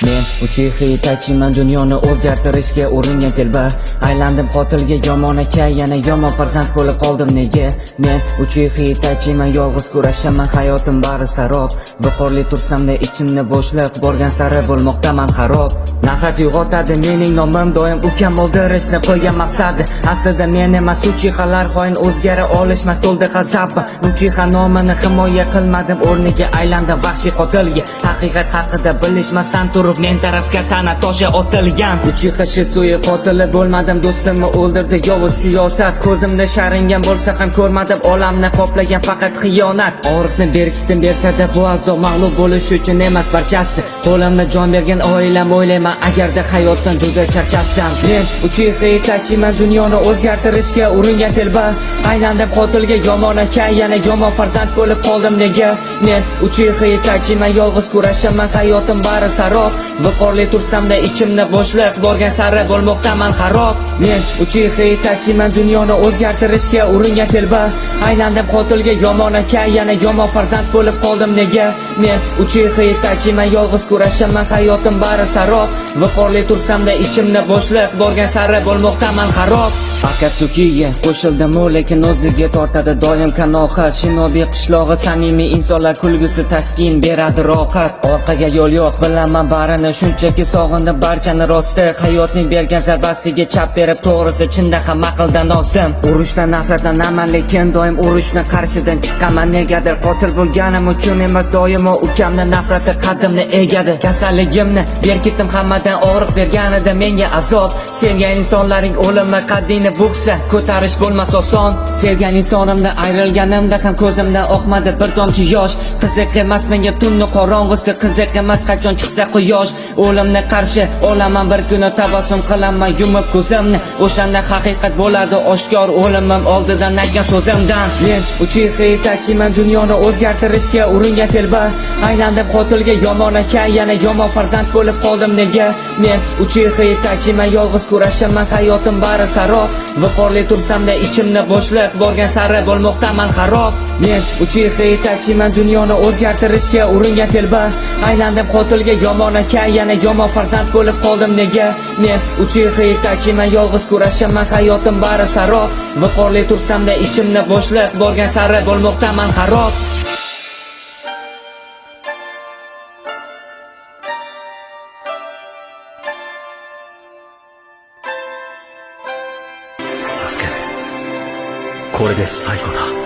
Men uchihi Itachiman, dunyoni o'zgartirishga uringan telba. Aylandim qotilga, yomon aka, yana yomon farzand bo'lib qoldim nega? Men uchihi Itachiman, yolg'iz kurashaman, hayotim bari sarob. Viqorli tursamda ichimni bo'shliq, borgan sari bo'lmoqdaman xarob. Nafrat uyg'otadi mening nomim, doim ukam o'ldirishni qo'ygan maqsadi. Aslida men emas uchihalar xoin, o'zgara olishmas to'ldi g'azab. Uchiha nomini himoya qilmadim, o'rniga aylandim vahshiy qotilga. Haqiqat haqida bilishmasdan turib men tarafga ta'na toshi otilgan. Uchiha Shisui qotili bo'lmadim, do'stimni o'ldirdi yovuz siyosat. Ko'zimda sharingan bo'lsa ham ko'rmadim, olamni qoplagan faqat xiyonat. Og'riqni berkitim bersa-da bu azob mag'lub bo'lish uchun emas barchasi. Qo'limda jon bergan oilam, o'ylayman agarda hayotdan juda charchasam. Men uchiha Itachiman, dunyoni o'zgartirishga uringan telba. Aylandim qotilga, yomon aka, yana yomon farzand bo'lib qoldim nega? Men uchiha Itachiman, yolg'iz kurashaman, hayotim bari sarob. Viqorli tursamda ichimni bo'shliq, borgan sari bo'lmoqdaman xarob. Men uchiha Itachiman, dunyoni o'zgartirishga uringan telba. Aylandim qotilga, yomon aka, yana yomon farzand bo'lib qoldim nega? Men uchiha Itachiman, yolg'iz kurashaman, hayotim bari sarob. Viqorli tursamda ichimni bo'shliq, borgan sari bo'lmoqdaman xarob. Akatsukiga qo'shildim, lekin o'ziga tortadi doim qanoat. Shinobi qishlog'i, samimiy insonlar kulgusi taskin beradi rohat. Orqaga yo'l yo'q, bilaman barini, shunchaki sog'indim barchani rosti. Hayotning bergan zarbasiga chap berib, to'g'risi chinda ham aqldan ozdim. Urushdan nafratlanaman, lekin doim urushni qarshidan chiqaman. Negadir qotil bo'lganim uchun emas, doimo ukamni nafrati qaddimni egadi. Kasalligimni berkitdim, hammadan og'riq berganida menga azob. Sevgan insonlaring o'limi qaddingni buksa, ko'tarish bo'lmas oson. Sevgan insonimdan ayrilganimda ham ko'zimdan oqmadi bir tomchi yosh. Qiziq emas menga tunni qorong'usi, qiziq emas qachon chiqsa quyosh. O'limni qarshi olaman bir kuni, tabassum qilaman yumib ko'zimni. O'shanda haqiqat bo'ladi oshkor, o'limim oldidan aytgan so'zimdan. Men uchiha Itachiman, dunyoni o'zgartirishga uringan telba. Aylandim qotilga, yomon aka, yana yomon farzand bo'lib qoldim nega? Men uchiha Itachiman, yolg'iz kurashaman, hayotim bari sarob. Viqorli tursamda ichimni bo'shliq, borgan sari bo'lmoqdaman xarob. Men uchiha Itachiman, dunyoni o'zgartirishga uringan telba. Aylandim qotilga, yomon aka, yana yomon farzand bo'lib qoldim nega? Men uchiha Itachiman, yolg'iz kurashaman, hayotim bari sarob. Viqorli tursamda ichimni bo'shliq, borgan sari bo'lmoqdaman xarob.サスケ、これで最後だ。